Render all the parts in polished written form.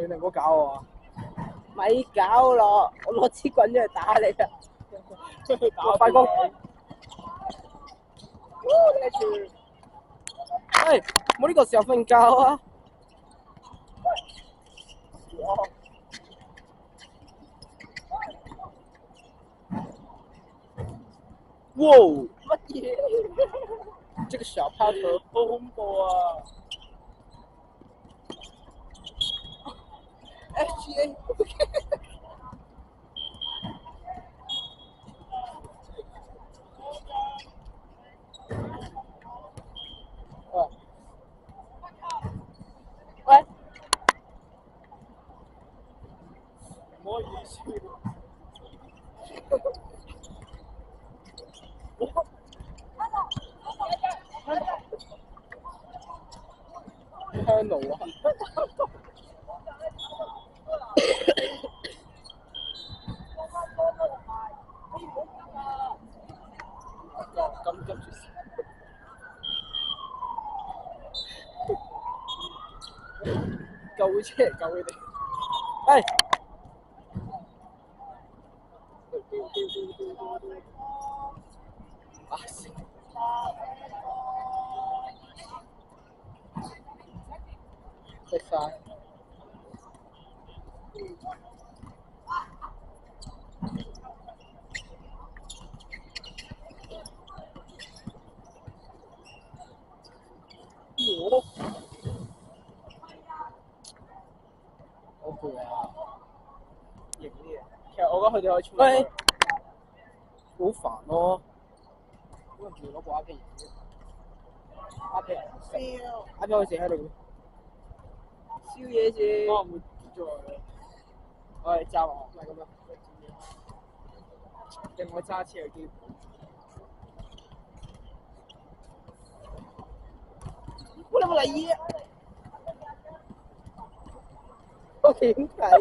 你唔好搞我啊！咪搞咯，我攞支棍出嚟打你啊！打快攻！跟住喂，冇呢個時候瞓覺啊！哇！乜嘢？這個小拋頭好恐怖啊！FGA 喂，唔好意思。香爐啊！咁急住救護車嚟救佢哋。喂！啊！死！食晒。好攰啊！型啲嘢。其實我覺得佢哋可以出嚟。喂！好煩咯。咁仲要攞部 iPad 影嘅。iPad 可以寫喺度。燒嘢先。我唔會跌咗落去。我係揸我，唔係咁樣。令我揸車嘅機會。我有冇嚟嘢？我點睇啊？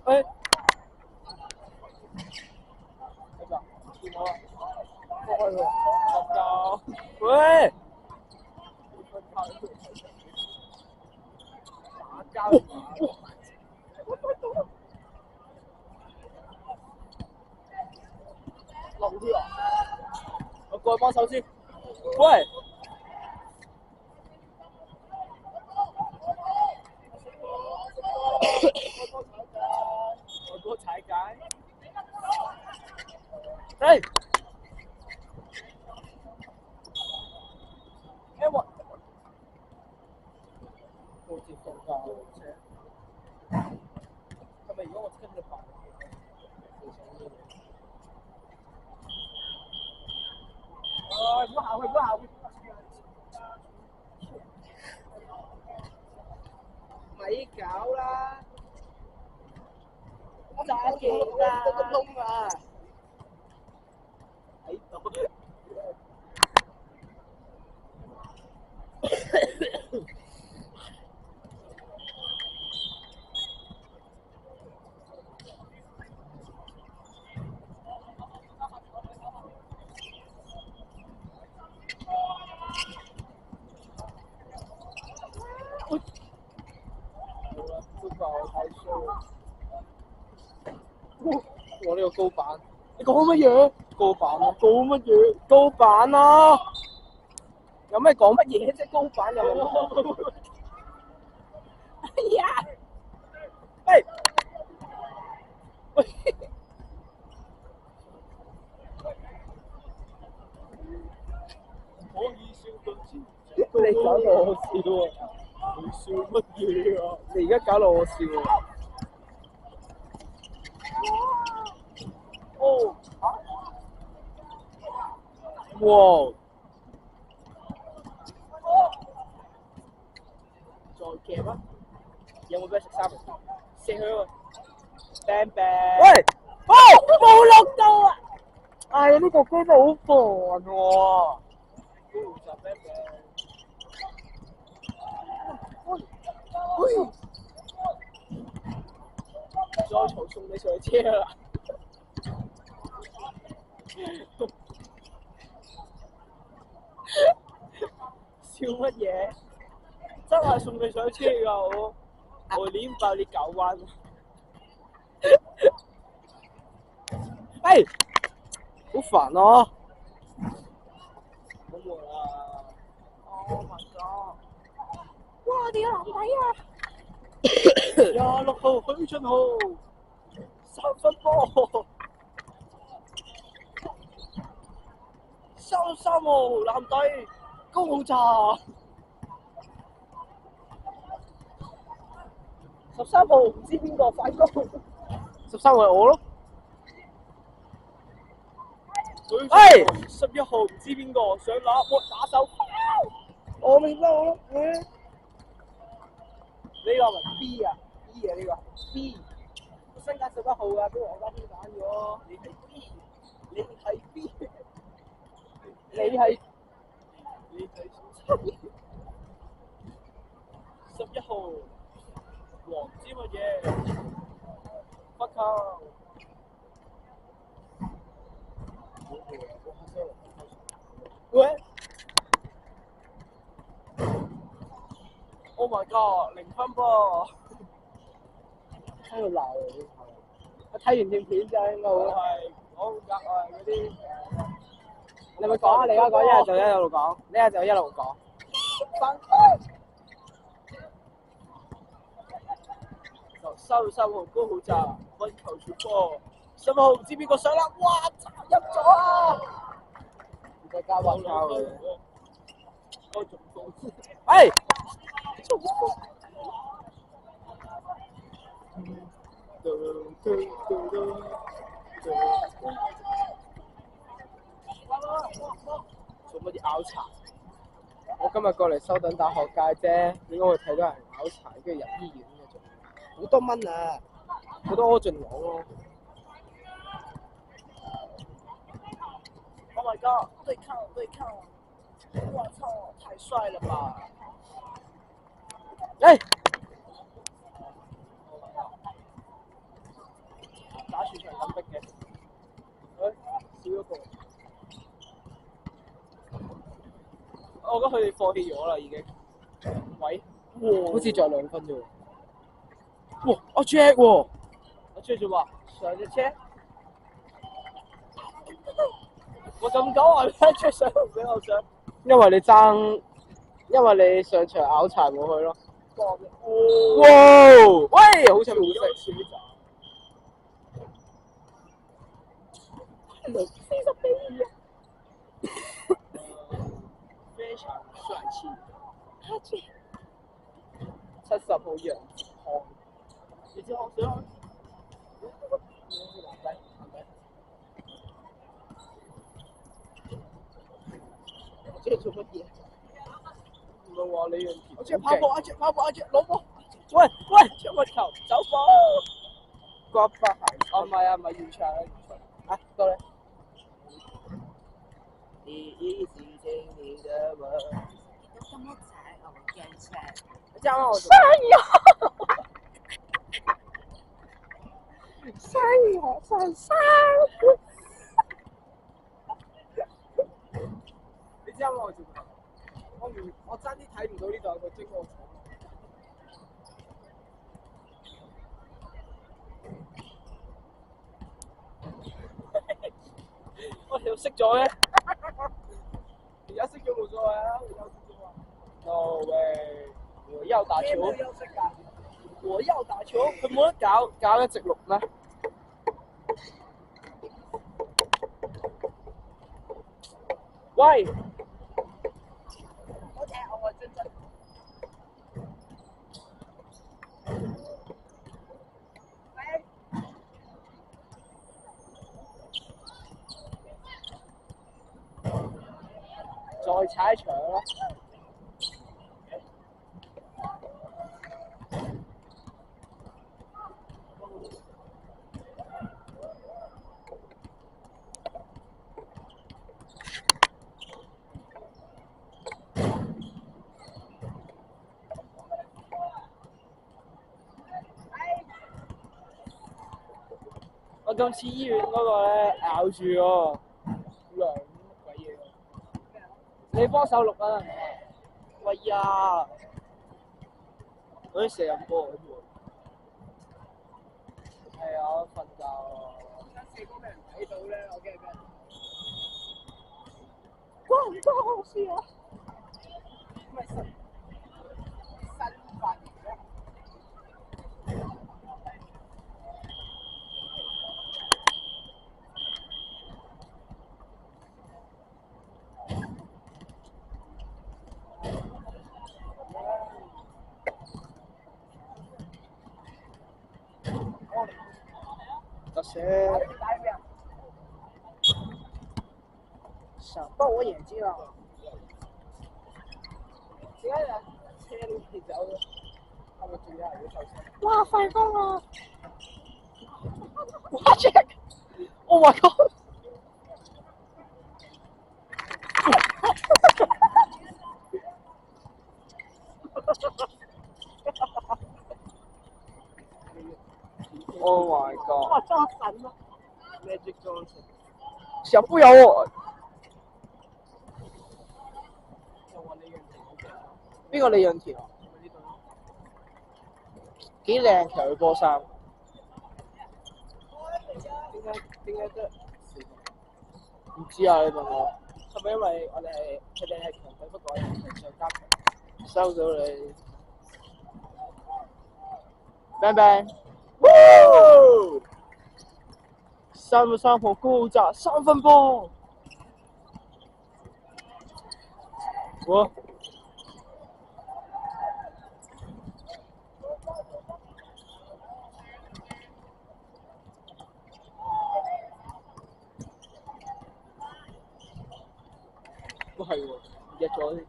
喂！喂！落啲啊！我過去幫手先。喂！我哥踩界。哎！哎我！好似放假啫。係咪如果我跟住跑？唔好行去，唔好行去。咪搞啦！揸機啦！個窿啊！喺度。我呢個高板，你講乜嘢？高板啊！講乜嘢？高板啊！有咩講乜嘢啫？高板有冇？哎呀！喂！喂！可以笑到千，你搞到我笑啊！你笑乜嘢啊？你而家搞到我笑啊！哦！哇！再夾啊！有冇俾佢食三文治？食佢喎！bang bang！喂！哦！冇錄到啊！哎呀，呢個哥真係好煩喎！就 bang bang！喂！再嘈送你上車啦！笑乜嘢？真係送你上車㗎我捏爆你9萬。哎，好煩咯！冇冇啦！Oh my god！哇！你個男仔啊26號許俊豪3分波，33號男仔高浩澤，13號唔知邊個快高，13號係我咯。哎11號唔知邊個想打手，我明白我咯，呢個係 B 啊 ，B 啊呢個 B，新界11號啊，俾黃家軒揀咗。你係 B，你係 B，你係11號，黃知乜嘢？不靠。喂 ！Oh my god！0分波。喺度鬧你。我睇完段片之後應該我會。係講嗰啲你咪講啊！你而家講，一係就一路講，一係就一路講。33號高浩澤運球傳波，11號唔知邊個上啦，哇！入咗啊！唔使加運交嘅。我仲高。哎！做乜嘢拗柴？我今日過嚟修頓大學界啫，點解會睇到人拗柴，跟住入醫院嘅仲？好多蚊啊！好多柯俊朗咯。Oh my god！對抗！我操！太帥了吧！哎！打全場咁逼嘅，少咗個。我覺得佢哋放棄咗啦，已經。喂！好似仲有2分啫喎。哇！阿 Jack 喎，阿 Jack 就話上隻車。我咁講話阿 Jack 上唔俾我上。因為你上場拗柴冇去咯。哇！喂！好似冇食。40比2。非常帥氣。阿 Jack。70號楊哲康。你知我想？即係做乜嘢？唔係話你用田。阿 Jack 跑步，阿 Jack 攞波。喂，將個球走波。刮花鞋。哦，唔係啊，唔係完場啊，完場。啊，到你。第一次聽你的吻。這樣我。山。你知我做咩？我爭啲睇唔到呢度有個精華廠。我條熄咗嘅。而家熄咗冇所謂啊，而家熄咗啊。No way！我要打球。我要打球，佢冇得搞一直錄咩？喂！多謝我真。再踩場啦！我今次醫院嗰個咧咬住喎，涼乜鬼嘢喎？你幫手錄啊！喂呀！我啲射入波咁喎。係啊，我瞓覺啊。射波俾人睇到咧，我驚俾人。關唔關我事啊？咪新發現嘅。得先。想爆我眼睛啊！點解啊？車都跌走咗，係咪仲有人要受傷？哇！快攻啊！哇 Jack！Oh my god！Oh my god！哇！真神啊 ！Magic Johnson，小不由我。邊個李潤田啊？幾靚條佢波衫。點解得？唔知啊，你問我。係咪因為我哋佢哋係強隊，不過我哋係上加強？收咗你。bang bang！3號高炸3分波。我。都係喎，日咗先。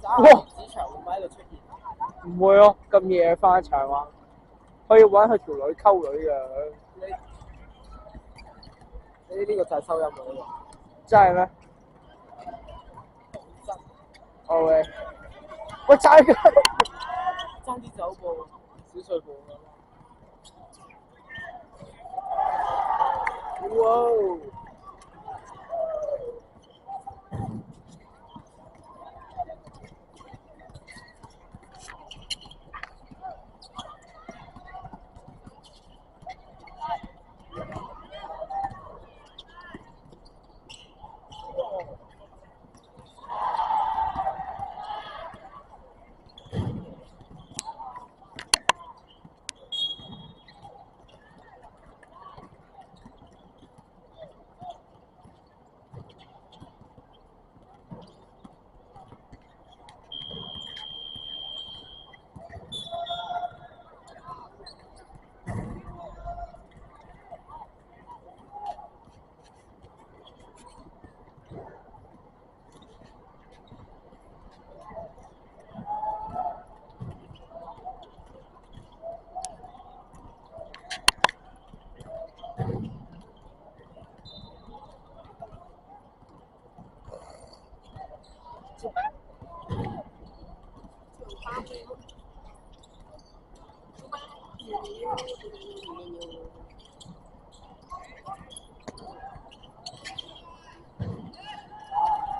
哇！市場會唔會喺度出現？唔會咯，咁夜翻場啊！可以揾佢條女溝女嘅。你呢個就係收音喎。真係咩？哦喂，喂爭嘅，爭啲走步，小碎步咁。哇！